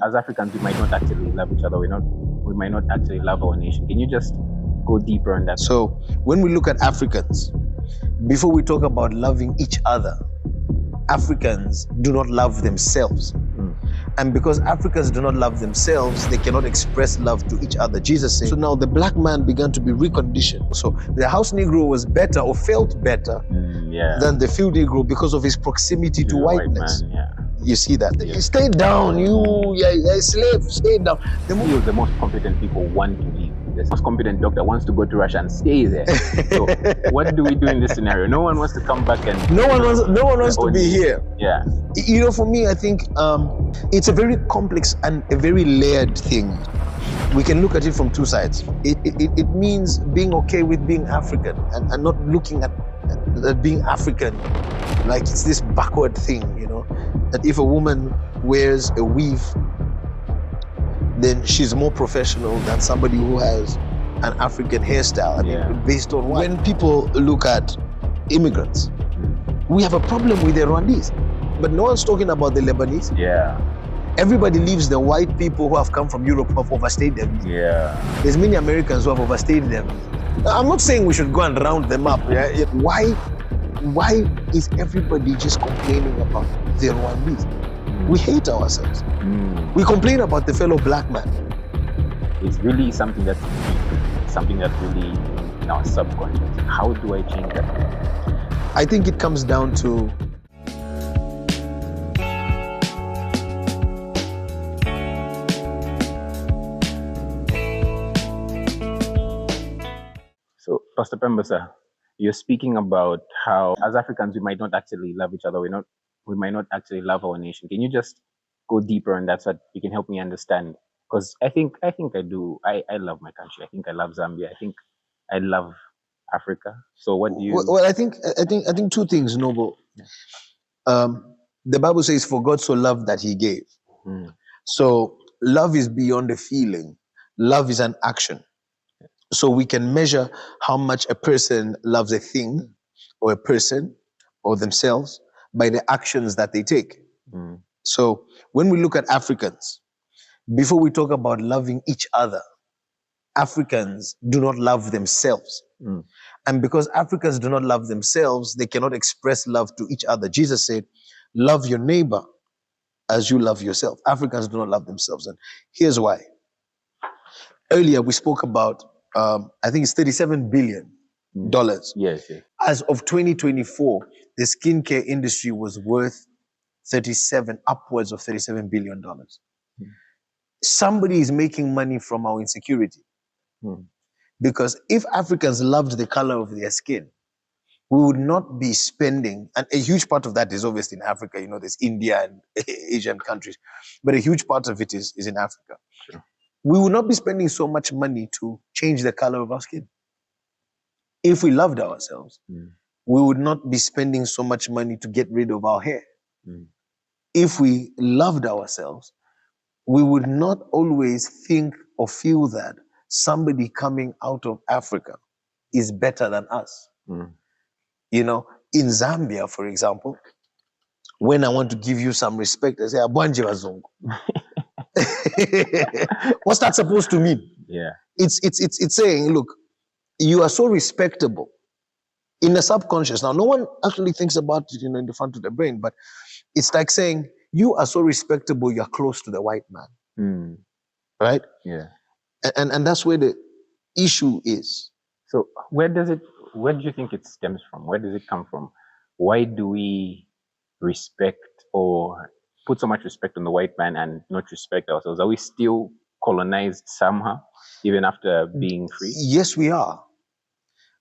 as Africans, we might not actually love each other. We might not actually love our nation. Can you just go deeper on that? So when we look at Africans, before we talk about loving each other, Africans do not love themselves. And because Africans do not love themselves, they cannot express love to each other. Jesus said, so now the black man began to be reconditioned. So the house Negro was better or felt better than the field Negro because of his proximity to whiteness. White man, You see that? Yeah. Stay down, you're slave, stay down. The most competent people want to leave. The most competent doctor wants to go to Russia and stay there. So what do we do in this scenario? No one wants to come back and... No one wants to be here. Yeah. For me, I think it's a very complex and a very layered thing. We can look at it from two sides. It means being okay with being African and not looking at being African like it's this backward thing, that if a woman wears a weave, then she's more professional than somebody who has an African hairstyle. Based on what? When people look at immigrants, we have a problem with the Rwandese, but no one's talking about the Lebanese. Yeah. Everybody leaves the white people who have come from Europe who have overstayed their visa. Yeah. There's many Americans who have overstayed their visa. I'm not saying we should go and round them up. Yeah? Why is everybody just complaining about the Rwandese? We hate ourselves. We complain about the fellow black man. It's really something that's really in our subconscious. How do I change that? I think it comes down to So, Pastor Pemba, sir, you're speaking about how as Africans we might not actually love each other. We might not actually love our nation. Can you just go deeper on that so that you can help me understand? Because I think I do. I love my country. I think I love Zambia. I think I love Africa. So what do you? Well, I think two things, Noble. The Bible says, "For God so loved that He gave." So love is beyond a feeling. Love is an action. So we can measure how much a person loves a thing or a person or themselves by the actions that they take. So when we look at Africans, before we talk about loving each other, Africans do not love themselves. And because Africans do not love themselves, they cannot express love to each other. Jesus said, love your neighbor as you love yourself. Africans do not love themselves. And here's why. Earlier we spoke about I think it's $37 billion. Yes. As of 2024, the skincare industry was worth upwards of $37 billion. Somebody is making money from our insecurity. Because if Africans loved the color of their skin, we would not be spending, and a huge part of that is obviously in Africa. There's India and Asian countries, but a huge part of it is in Africa. Sure. We would not be spending so much money to change the color of our skin. If we loved ourselves, we would not be spending so much money to get rid of our hair. If we loved ourselves, we would not always think or feel that somebody coming out of Africa is better than us. In Zambia, for example, when I want to give you some respect, I say, Abwanje wazungu. What's that supposed to mean? Yeah. It's saying, look, you are so respectable in the subconscious. Now, no one actually thinks about it, in the front of the brain, but it's like saying, you are so respectable, you're close to the white man. Right? Yeah. And that's where the issue is. So where do you think it stems from? Where does it come from? Why do we respect or put so much respect on the white man and not respect ourselves? Are we still colonized somehow, even after being free? Yes, we are.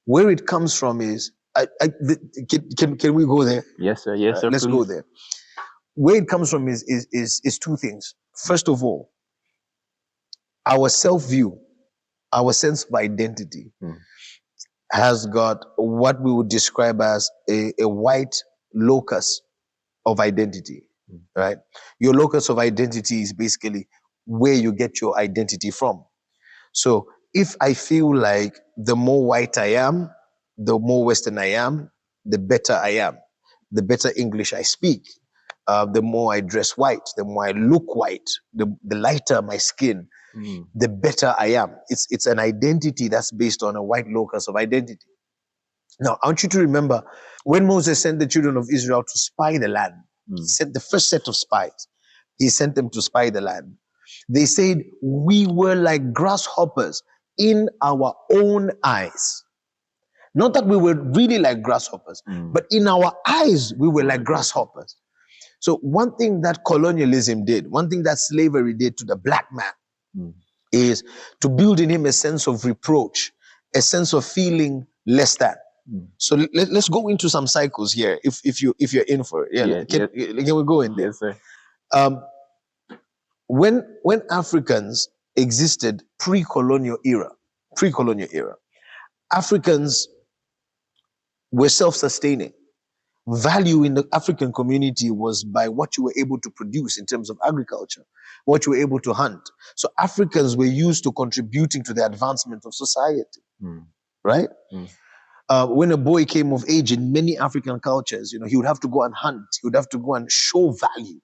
Where it comes from is, can we go there? Yes, sir. Yes, sir. Let's please. go there. Where it comes from is two things. First of all, our self-view, our sense of identity has got what we would describe as a white locus of identity, right? Your locus of identity is basically where you get your identity from. So if I feel like the more white I am, the more Western I am, the better I am, the better English I speak, the more I dress white, the more I look white, the lighter my skin, the better I am. It's an identity that's based on a white locus of identity. Now, I want you to remember when Moses sent the children of Israel to spy the land, he sent the first set of spies. He sent them to spy the land. They said, we were like grasshoppers in our own eyes. Not that we were really like grasshoppers, but in our eyes, we were like grasshoppers. So one thing that colonialism did, one thing that slavery did to the black man is to build in him a sense of reproach, a sense of feeling less than. So let's go into some cycles here if you're in for it. Can we go in there? Yes, sir. When Africans existed pre-colonial era, Africans were self-sustaining. Value in the African community was by what you were able to produce in terms of agriculture, what you were able to hunt. So Africans were used to contributing to the advancement of society, right? When a boy came of age in many African cultures, he would have to go and hunt. He would have to go and show value.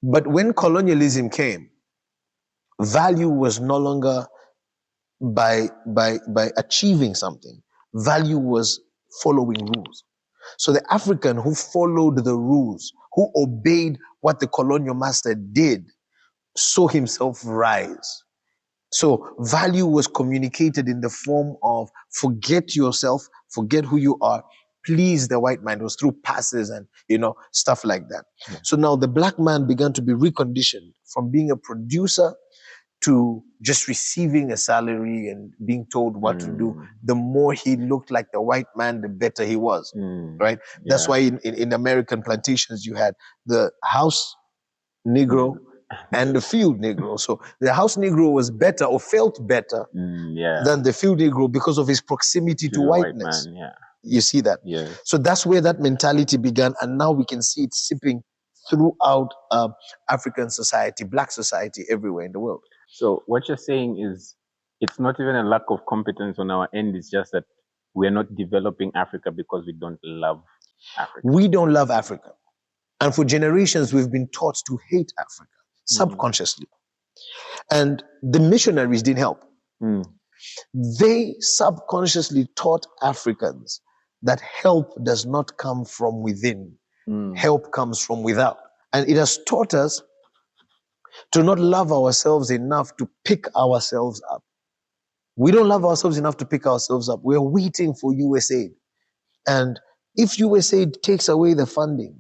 But when colonialism came, value was no longer by achieving something. Value was following rules. So the African who followed the rules, who obeyed what the colonial master did, saw himself rise. So value was communicated in the form of forget yourself, forget who you are, please the white man. It was through passes and stuff like that. So now the black man began to be reconditioned from being a producer to just receiving a salary and being told what to do. The more he looked like the white man, the better he was, right? That's why in American plantations, you had the house Negro and the field Negro. So the house Negro was better or felt better than the field Negro because of his proximity to whiteness. White man, You see that? Yes. So that's where that mentality began. And now we can see it sipping throughout African society, black society, everywhere in the world. So what you're saying is it's not even a lack of competence on our end. It's just that we're not developing Africa because we don't love Africa. We don't love Africa. And for generations, we've been taught to hate Africa subconsciously. And the missionaries didn't help. They subconsciously taught Africans that help does not come from within. Help comes from without. And it has taught us to not love ourselves enough to pick ourselves up. We don't love ourselves enough to pick ourselves up. We're waiting for USAID. And if USAID takes away the funding,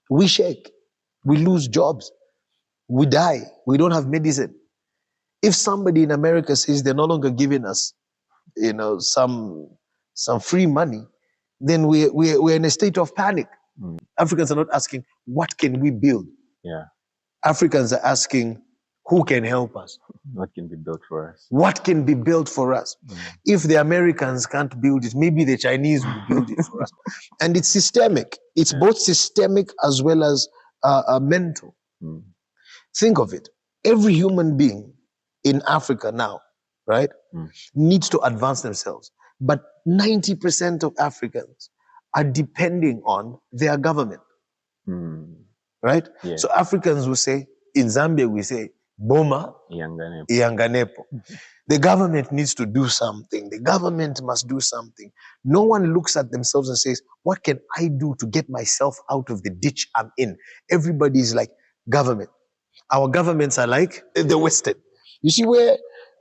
we shake. We lose jobs. We die. We don't have medicine. If somebody in America says they're no longer giving us, some free money, then we're in a state of panic. Africans are not asking, what can we build? Africans are asking, who can help us? What can be built for us? What can be built for us? If the Americans can't build it, maybe the Chinese will build it for us. And it's systemic. It's both systemic as well as mental. Think of it. Every human being in Africa now, right, needs to advance themselves. But 90% of Africans are depending on their government. Right? So Africans will say, in Zambia we say, Boma Iyanganepo. The government needs to do something. The government must do something. No one looks at themselves and says, what can I do to get myself out of the ditch I'm in? Everybody is like, government. Our governments are like the Western. You see where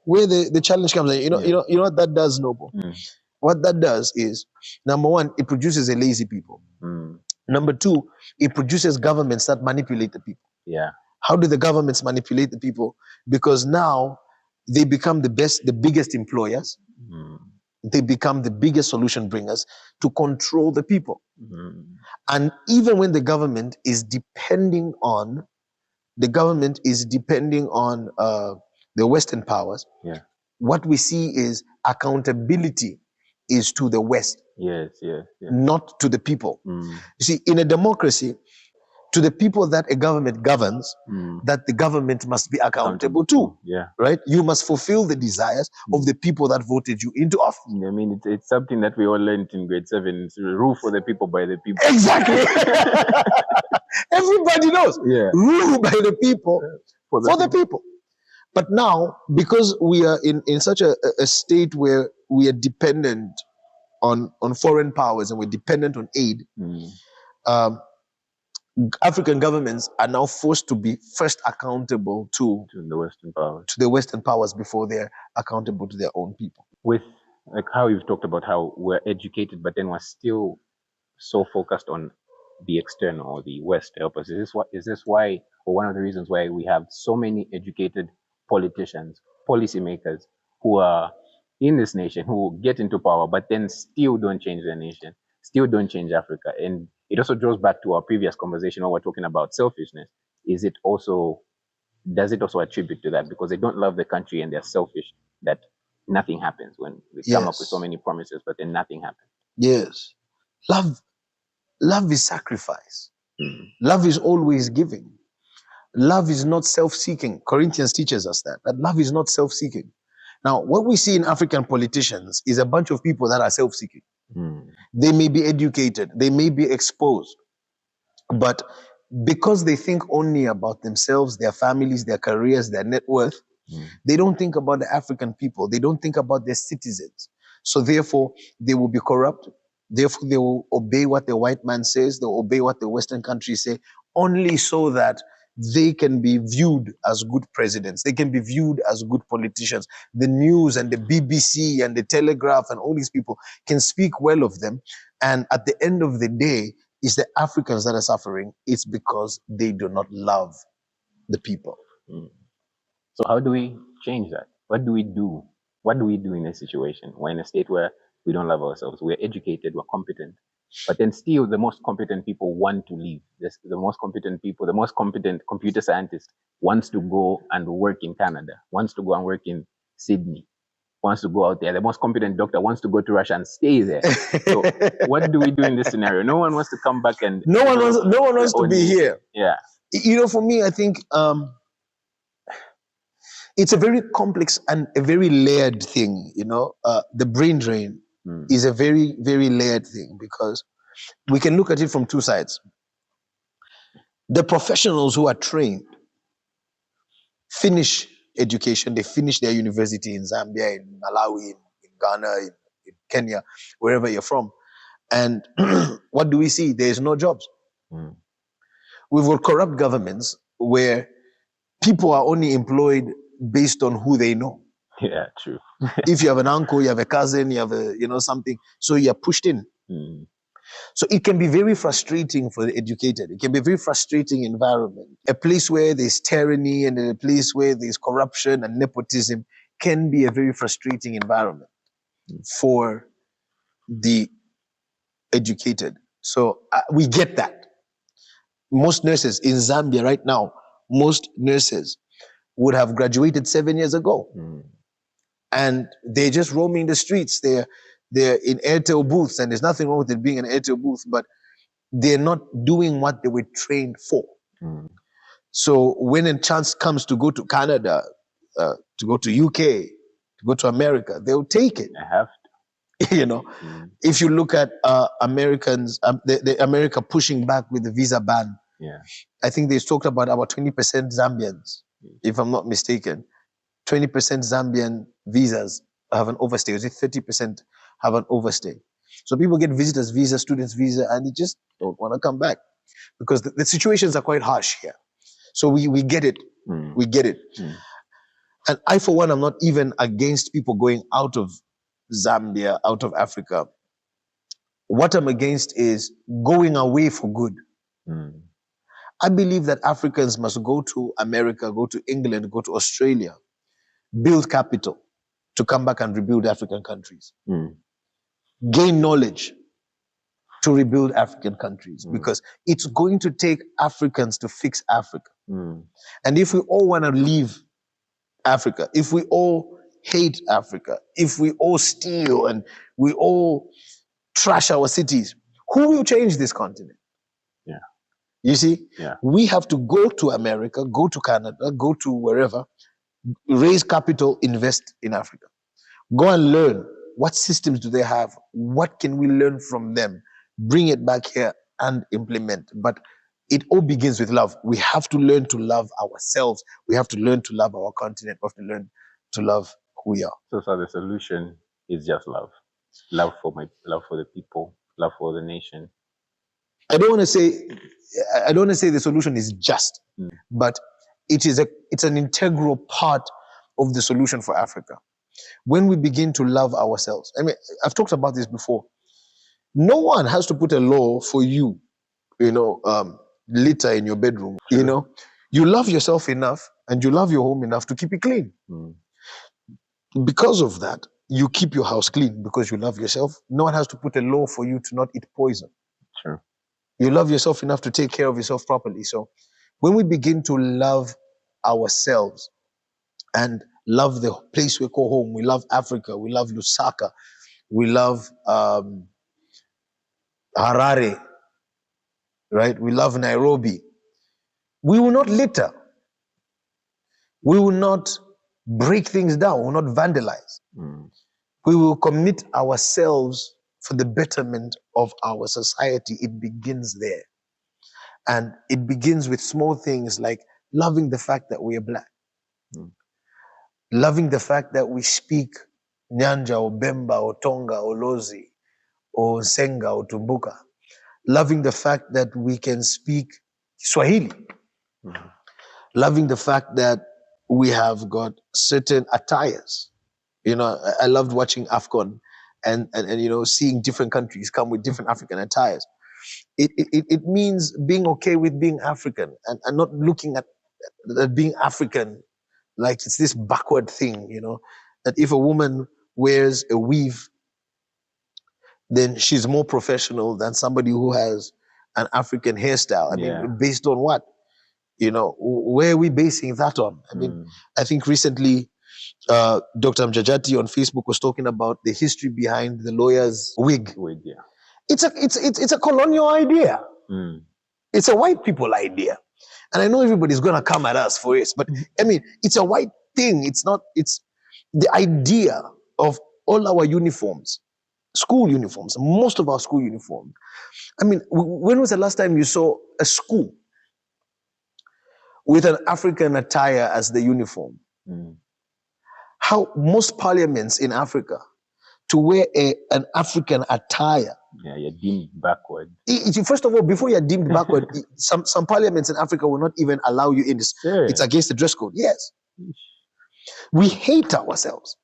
the challenge comes in? You know what that does, Noble? What that does is, number one, it produces a lazy people. Number two, it produces governments that manipulate the people. How do the governments manipulate the people? Because now they become the biggest employers. They become the biggest solution bringers to control the people. And even when the government is depending on the Western powers, what we see is accountability is to the West. Not to the people. You see, in a democracy, to the people that a government governs, that the government must be accountable to. Right? You must fulfill the desires of the people that voted you into office. I mean, it's something that we all learned in grade 7. It's rule for the people by the people. Exactly. Everybody knows. Yeah. Rule by the people, for the people. But now, because we are in such a state where we are dependent on foreign powers and we're dependent on aid, African governments are now forced to be first accountable to the Western powers. To the Western powers before they're accountable to their own people. With like how you've talked about how we're educated, but then we're still so focused on the external or the West to help us. Is this why, or one of the reasons why we have so many educated politicians, policymakers who are in this nation who get into power, but then still don't change their nation, still don't change Africa? And it also draws back to our previous conversation when we're talking about selfishness. Does it also attribute to that because they don't love the country and they're selfish, that nothing happens when we come up with so many promises, but then nothing happens? Yes. Love is sacrifice. Love is always giving. Love is not self-seeking. Corinthians teaches us that love is not self-seeking. Now, what we see in African politicians is a bunch of people that are self-seeking. They may be educated, they may be exposed, but because they think only about themselves, their families, their careers, their net worth, they don't think about the African people. They don't think about their citizens. So therefore, they will be corrupt. Therefore, they will obey what the white man says. They'll obey what the Western countries say, only so that they can be viewed as good presidents. They can be viewed as good politicians. The news and the BBC and the Telegraph and all these people can speak well of them. And at the end of the day, it's the Africans that are suffering. It's because they do not love the people. So how do we change that? What do we do? What do we do in a situation? We're in a state where we don't love ourselves. We're educated, we're competent, but then still the most competent people want to leave. The most competent people, the most competent computer scientist wants to go and work in Canada, wants to go and work in Sydney, wants to go out there. The most competent doctor wants to go to Russia and stay there. So what do we do in this scenario? No one wants to come back and no one wants to be here. Yeah. For me, I think it's a very complex and a very layered thing. The brain drain is a very, very layered thing because we can look at it from two sides. The professionals who are trained finish education, they finish their university in Zambia, in Malawi, in Ghana, in Kenya, wherever you're from. And what do we see? There's no jobs. We've got corrupt governments where people are only employed based on who they know. Yeah, true. If you have an uncle, you have a cousin, you have something, so you're pushed in. So it can be very frustrating for the educated. It can be a very frustrating environment. A place where there's tyranny and a place where there's corruption and nepotism can be a very frustrating environment for the educated. So we get that. Most nurses in Zambia right now, most nurses would have graduated 7 years ago. And they're just roaming the streets. They're in Airtel booths, and there's nothing wrong with it being an Airtel booth, but they're not doing what they were trained for. So when a chance comes to go to Canada, to go to UK, to go to America, they'll take it. I have to. If you look at Americans, the America pushing back with the visa ban, I think they talked about 20% Zambians, if I'm not mistaken. 20% Zambian visas have an overstay. Is it 30% have an overstay? So people get visitors visa, students visa, and they just don't want to come back because the situations are quite harsh here. So we get it. We get it. And I, for one, am not even against people going out of Zambia, out of Africa. What I'm against is going away for good. I believe that Africans must go to America, go to England, go to Australia, build capital to come back and rebuild African countries. Gain knowledge to rebuild African countries because it's going to take Africans to fix Africa. And if we all want to leave Africa, if we all hate Africa, if we all steal and we all trash our cities, who will change this continent? You see, we have to go to America, go to Canada, go to wherever, raise capital, invest in Africa. Go and learn what systems do they have, what can we learn from them, bring it back here and implement. But it all begins with love. We have to learn to love ourselves. We have to learn to love our continent. We have to learn to love who we are. So the solution is just love. Love for the people, love for the nation. I don't want to say the solution is just, but it's an integral part of the solution for Africa. When we begin to love ourselves, I mean, I've talked about this before. No one has to put a law for you, litter in your bedroom. True. You love yourself enough and you love your home enough to keep it clean. Because of that, you keep your house clean because you love yourself. No one has to put a law for you to not eat poison. Sure. You love yourself enough to take care of yourself properly. So when we begin to love ourselves and love the place we call home, we love Africa, we love Lusaka, we love Harare, right? We love Nairobi. We will not litter. We will not break things down. We will not vandalize. We will commit ourselves for the betterment of our society. It begins there. And it begins with small things like loving the fact that we are Black. Loving the fact that we speak Nyanja or Bemba or Tonga or Lozi or Senga or Tumbuka. Loving the fact that we can speak Swahili. Loving the fact that we have got certain attires. I loved watching AFCON and seeing different countries come with different African attires. It means being okay with being African and not looking at being African like it's this backward thing, that if a woman wears a weave, then she's more professional than somebody who has an African hairstyle. I mean, based on what? Where are we basing that on? I mean, I think recently Dr. Mjajati on Facebook was talking about the history behind the lawyer's wig. Yeah. It's a colonial idea. It's a white people idea. And I know everybody's going to come at us for it, but I mean, it's a white thing. It's the idea of all our uniforms, school uniforms, most of our school uniforms. I mean, when was the last time you saw a school with an African attire as the uniform? How most parliaments in Africa to wear an African attire. Yeah, you're deemed backward. First of all, before you're deemed backward, some parliaments in Africa will not even allow you in this. Sure. It's against the dress code. Yes. We hate ourselves.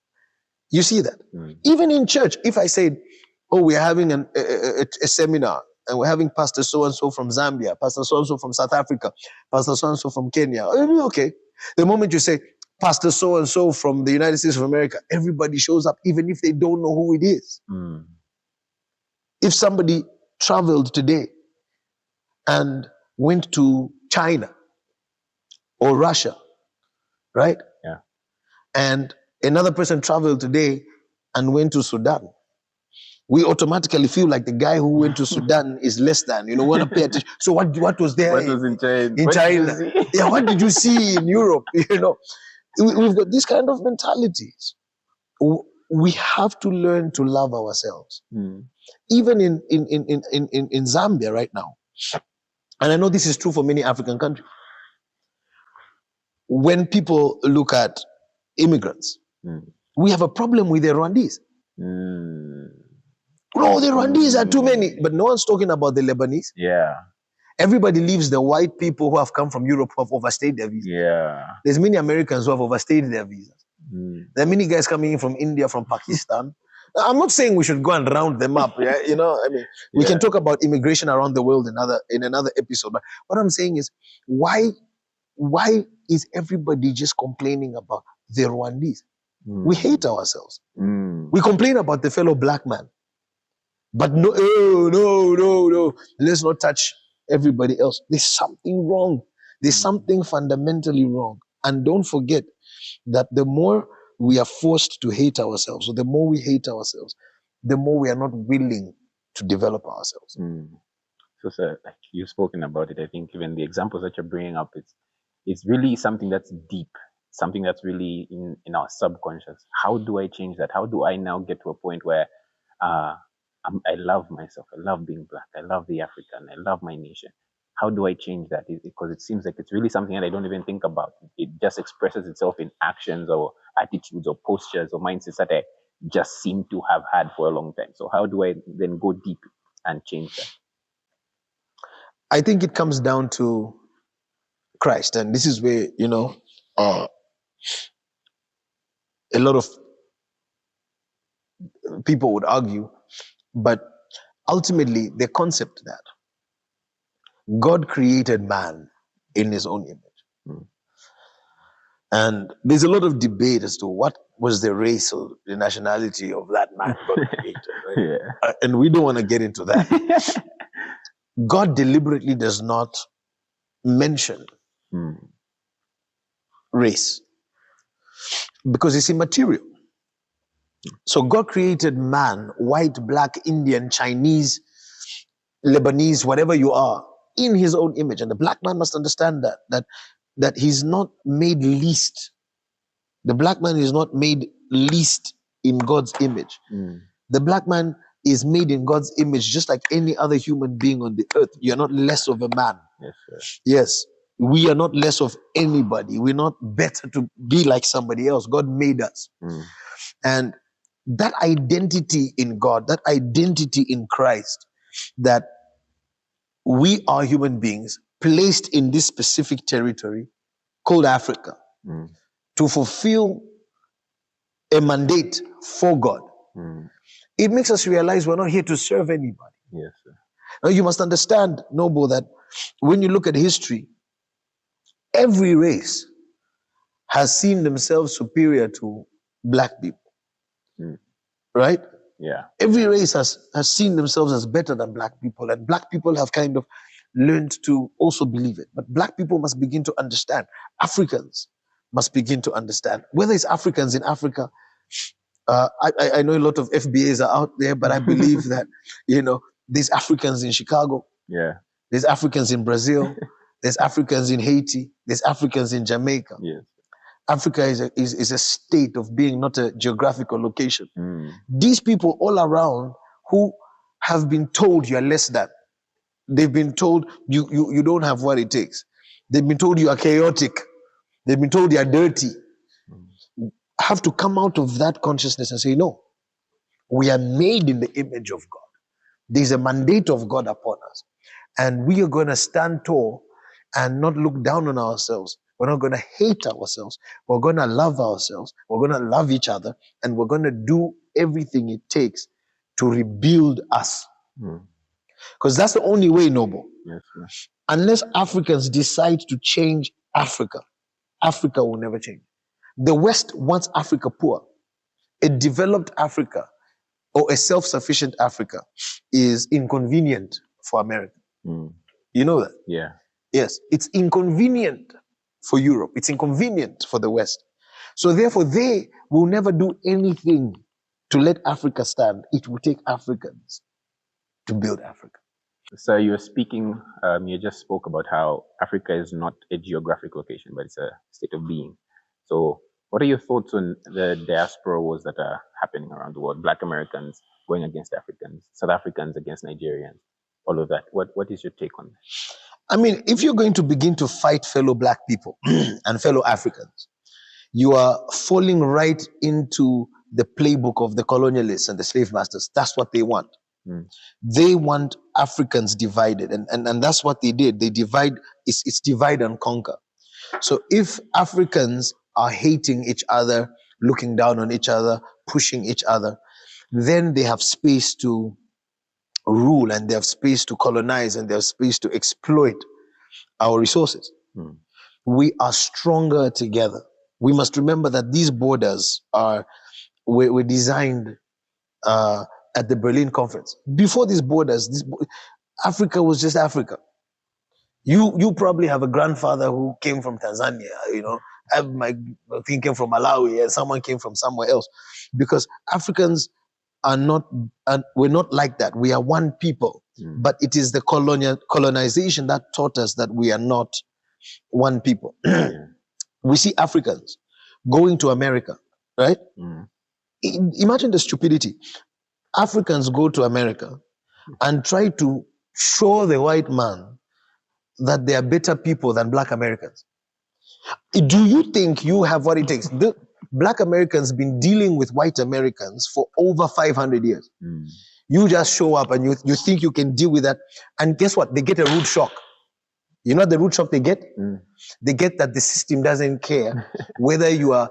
You see that? Even in church, if I said, oh, we're having a seminar and we're having Pastor so-and-so from Zambia, Pastor so-and-so from South Africa, Pastor so-and-so from Kenya, okay. The moment you say, Pastor so-and-so from the United States of America, everybody shows up, even if they don't know who it is. If somebody traveled today and went to China or Russia, right? Yeah. And another person traveled today and went to Sudan, we automatically feel like the guy who went to Sudan is less than, we want to pay attention. So what was there? What was in China? In China? Yeah, what did you see in Europe? We've got these kind of mentalities. We have to learn to love ourselves. Even in Zambia right now, and I know this is true for many African countries, when people look at immigrants, we have a problem with the Rwandese. No, the Rwandese are too many, but no one's talking about the Lebanese. Yeah. Everybody leaves the white people who have come from Europe who have overstayed their visas. Yeah. There's many Americans who have overstayed their visas. There are many guys coming in from India, from Pakistan. I'm not saying we should go and round them up. Yeah, we can talk about immigration around the world in another episode. But what I'm saying is, why is everybody just complaining about the Rwandese? We hate ourselves. We complain about the fellow black man. But no, let's not touch everybody else. There's something wrong. There's something fundamentally wrong. And don't forget that the more we are forced to hate ourselves, or the more we hate ourselves, the more we are not willing to develop ourselves. So, sir, like you've spoken about it. I think even the examples that you're bringing up, it's really something that's deep, something that's really in our subconscious. How do I change that? How do I now get to a point where I love myself, I love being black, I love the African, I love my nation? how do I change that? Because it seems like it's really something that I don't even think about. It just expresses itself in actions or attitudes or postures or mindsets that I just seem to have had for a long time. So how do I then go deep and change that? I think it comes down to Christ, and this is where a lot of people would argue, but ultimately the concept that God created man in his own image. Mm. And there's a lot of debate as to what was the race or the nationality of that man God created. Right? Yeah. And we don't want to get into that. God deliberately does not mention race because it's immaterial. So God created man, white, black, Indian, Chinese, Lebanese, whatever you are, in his own image. And the black man must understand that he's not made least. The black man is not made least in God's image. The black man is made in God's image just like any other human being on the earth. You're not less of a man. Yes, sir. Yes. We are not less of anybody. We're not better to be like somebody else. God made us. And that identity in God, that identity in Christ, that we are human beings placed in this specific territory called Africa to fulfill a mandate for God. It makes us realize we're not here to serve anybody. Yes, sir. Now you must understand, Noble, that when you look at history, every race has seen themselves superior to black people. Right? Yeah. Every race has seen themselves as better than black people, and black people have kind of learned to also believe it. But black people must begin to understand. Africans must begin to understand. Whether it's Africans in Africa, I know a lot of FBAs are out there, but I believe that, there's Africans in Chicago. Yeah. There's Africans in Brazil. There's Africans in Haiti. There's Africans in Jamaica. Yes. Africa is a state of being, not a geographical location. These people all around who have been told you're less than. They've been told you don't have what it takes. They've been told you are chaotic. They've been told you are dirty. Have to come out of that consciousness and say, no, we are made in the image of God. There's a mandate of God upon us. And we are going to stand tall and not look down on ourselves. We're not going to hate ourselves. We're going to love ourselves. We're going to love each other. And we're going to do everything it takes to rebuild us. Because that's the only way, Noble. Yes, sir. Unless Africans decide to change Africa, Africa will never change. The West wants Africa poor. A developed Africa or a self-sufficient Africa is inconvenient for America. You know that? Yeah. Yes, it's inconvenient for Europe. It's inconvenient for the West. So therefore, they will never do anything to let Africa stand. It will take Africans to build Africa. So you were speaking, you just spoke about how Africa is not a geographic location, but it's a state of being. So what are your thoughts on the diaspora wars that are happening around the world? Black Americans going against Africans, South Africans against Nigerians, all of that. What is your take on that? I mean, if you're going to begin to fight fellow black people and fellow Africans, you are falling right into the playbook of the colonialists and the slave masters. That's what they want. They want Africans divided. And that's what they did. They divide, it's divide and conquer. So if Africans are hating each other, looking down on each other, pushing each other, then they have space to rule, and they have space to colonize, and they have space to exploit our resources. We are stronger together. We must remember that these borders were designed at the Berlin Conference. Before these borders, Africa was just Africa. You probably have a grandfather who came from Tanzania, my thing came from Malawi, and someone came from somewhere else. Because Africans we're not like that. We are one people. But it is the colonization that taught us that we are not one people. We see Africans going to America, right? Imagine the stupidity. Africans go to America and try to show the white man that they are better people than Black Americans. Do you think you have what it takes? The Black Americans been dealing with white Americans for over 500 years. You just show up and you think you can deal with that. And guess what? They get a rude shock. You know the root shock they get? They get that the system doesn't care whether you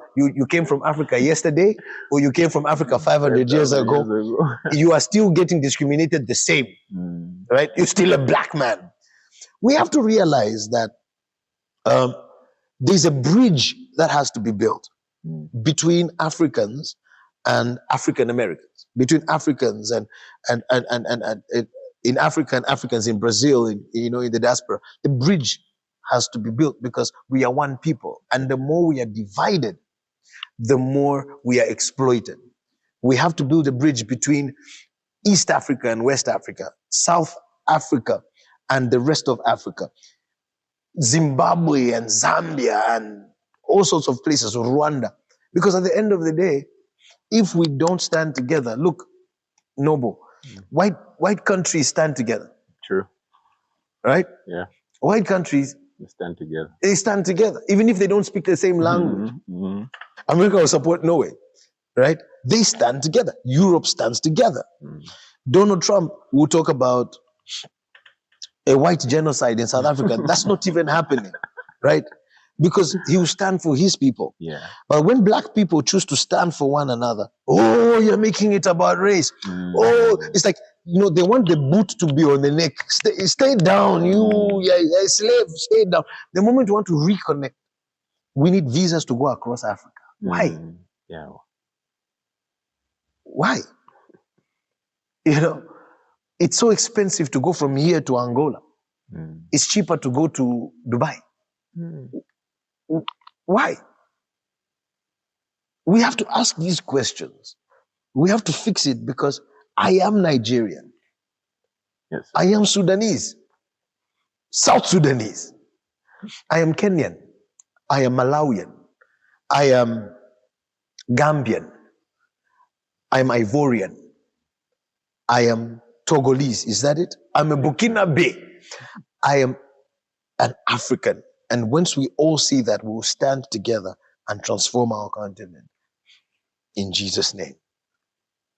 came from Africa yesterday or you came from Africa 500 years ago. You are still getting discriminated the same, right? You're still a black man. We have to realize that there's a bridge that has to be built between Africans and African Americans, between Africans and in Africa and Africans in Brazil, in the diaspora. The bridge has to be built because we are one people. And the more we are divided, the more we are exploited. We have to build a bridge between East Africa and West Africa, South Africa and the rest of Africa, Zimbabwe and Zambia and all sorts of places, Rwanda. Because at the end of the day, if we don't stand together, look, Noble, white countries stand together. True. Right? Yeah. White countries stand together. They stand together, even if they don't speak the same language. America will support Norway, right? They stand together. Europe stands together. Donald Trump will talk about a white genocide in South Africa. That's not even happening, right? Because he will stand for his people. Yeah. But when black people choose to stand for one another, oh, you're making it about race. Oh, it's like, they want the boot to be on the neck. Stay down. You're a slave. Stay down. The moment you want to reconnect, we need visas to go across Africa. Why? Yeah. Why? It's so expensive to go from here to Angola. It's cheaper to go to Dubai. Why? We have to ask these questions. We have to fix it because I am Nigerian. Yes. I am Sudanese. South Sudanese. I am Kenyan. I am Malawian. I am Gambian. I am Ivorian. I am Togolese. Is that it? I'm a Burkinabe. I am an African. And once we all see that, we will stand together and transform our continent. In Jesus' name.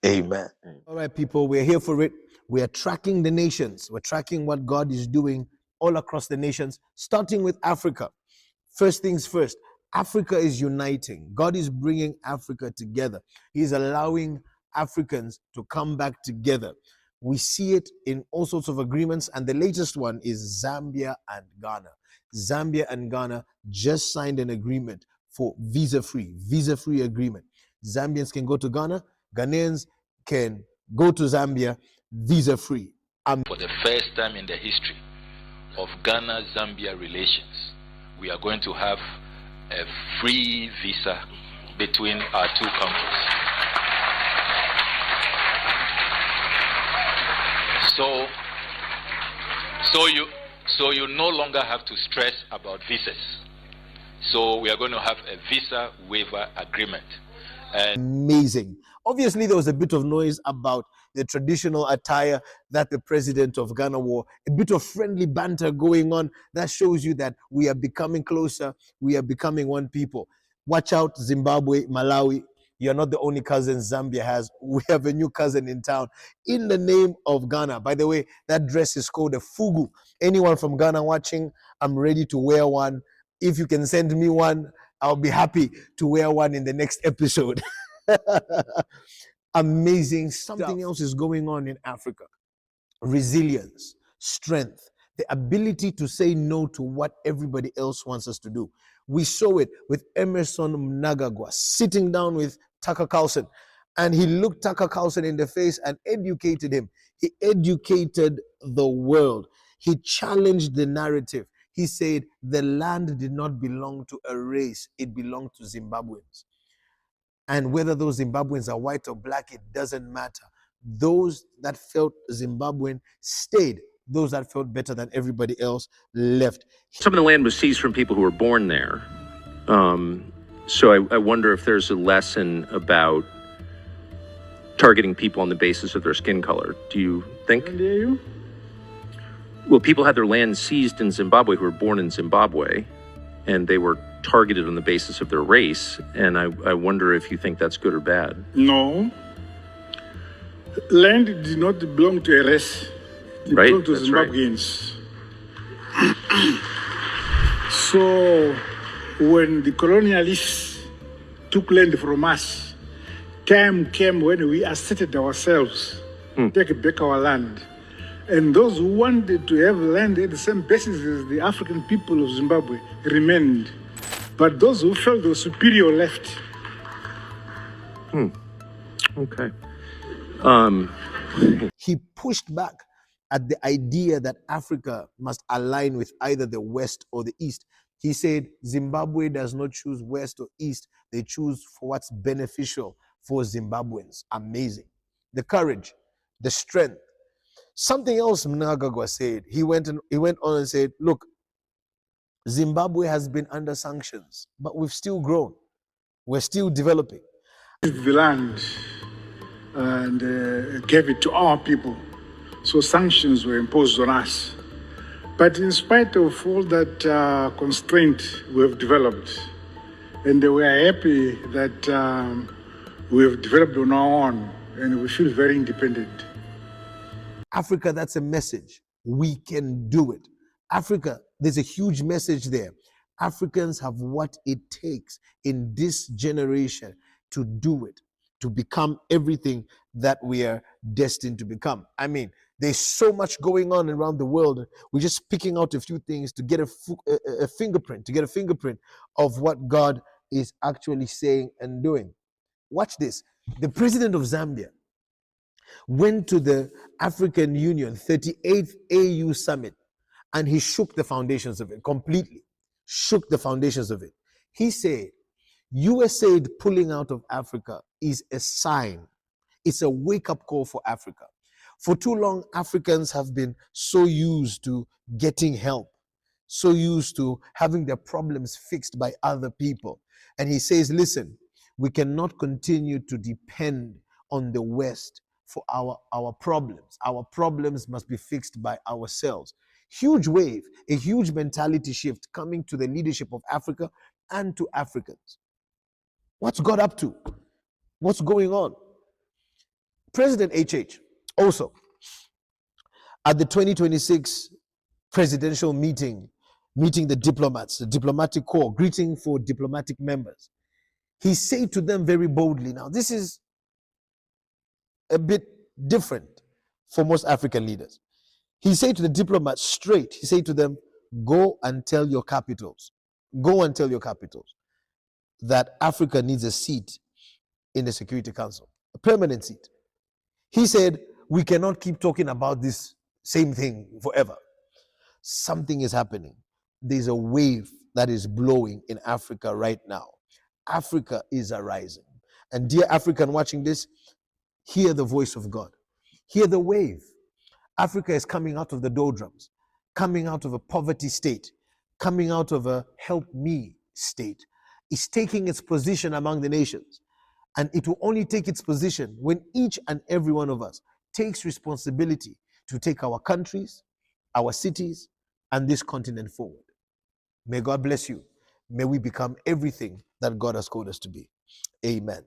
Amen. All right, people, we're here for it. We are tracking the nations. We're tracking what God is doing all across the nations, starting with Africa. First things first, Africa is uniting. God is bringing Africa together. He's allowing Africans to come back together. We see it in all sorts of agreements, and the latest one is Zambia and Ghana. Zambia and Ghana just signed an agreement for visa-free agreement. Zambians can go to Ghana, Ghanaians can go to Zambia visa-free. For the first time in the history of Ghana-Zambia relations, we are going to have a free visa between our two countries. So you no longer have to stress about visas. So we are going to have a visa waiver agreement. Amazing. Obviously, there was a bit of noise about the traditional attire that the president of Ghana wore, a bit of friendly banter going on. That shows you that we are becoming closer. We are becoming one people. Watch out, Zimbabwe, Malawi. You're not the only cousin Zambia has. We have a new cousin in town in the name of Ghana. By the way, that dress is called a fugu. Anyone from Ghana watching, I'm ready to wear one. If you can send me one, I'll be happy to wear one in the next episode. Amazing. Something else is going on in Africa. Resilience, strength, the ability to say no to what everybody else wants us to do. We saw it with Emerson Mnangagwa sitting down with Tucker Carlson, and he looked Tucker Carlson in the face and educated him. He educated the world. He challenged the narrative. He said the land did not belong to a race, it belonged to Zimbabweans. And whether those Zimbabweans are white or black, it doesn't matter. Those that felt Zimbabwean stayed. Those that felt better than everybody else left. Some of the land was seized from people who were born there. So I wonder if there's a lesson about targeting people on the basis of their skin color. Do you think? Well, people had their land seized in Zimbabwe who were born in Zimbabwe, and they were targeted on the basis of their race. And I wonder if you think that's good or bad. No. Land did not belong to a race. It Right, belonged to that's right. Zimbabweans. So when the colonialists took land from us, time came when we asserted ourselves, take back our land. And those who wanted to have land at the same basis as the African people of Zimbabwe remained. But those who felt they were superior left. Okay. He pushed back at the idea that Africa must align with either the West or the East. He said Zimbabwe does not choose West or East. They choose for what's beneficial for Zimbabweans. Amazing. The courage, the strength. Something else Mnangagwa said. He went on and said, look, Zimbabwe has been under sanctions, but we've still grown. We're still developing. The land and gave it to our people. So sanctions were imposed on us. But in spite of all that constraint we have developed, and we are happy that we have developed on our own, and we feel very independent. Africa, that's a message. We can do it. Africa, there's a huge message there. Africans have what it takes in this generation to do it, to become everything that we are destined to become. I mean, there's so much going on around the world. We're just picking out a few things to get a fingerprint of what God is actually saying and doing. Watch this. The president of Zambia went to the African Union 38th AU summit, and he shook the foundations of it completely. Shook the foundations of it. He said, USA pulling out of Africa is a sign. It's a wake-up call for Africa. For too long, Africans have been so used to getting help, so used to having their problems fixed by other people. And he says, listen, we cannot continue to depend on the West for our problems. Our problems must be fixed by ourselves. Huge wave, a huge mentality shift coming to the leadership of Africa and to Africans. What's God up to? What's going on? President HH also at the 2026 presidential meeting the diplomats, the diplomatic corps, greeting for diplomatic members. He said to them very boldly, now this is a bit different for most African leaders. He said to the diplomats straight, he said to them, go and tell your capitals that Africa needs a seat in the Security Council, a permanent seat. He said, we cannot keep talking about this same thing forever. Something is happening. There's a wave that is blowing in Africa right now. Africa is arising. And dear African watching this, hear the voice of God. Hear the wave. Africa is coming out of the doldrums, coming out of a poverty state, coming out of a help me state. It's taking its position among the nations. And it will only take its position when each and every one of us takes responsibility to take our countries, our cities, and this continent forward. May God bless you. May we become everything that God has called us to be. Amen.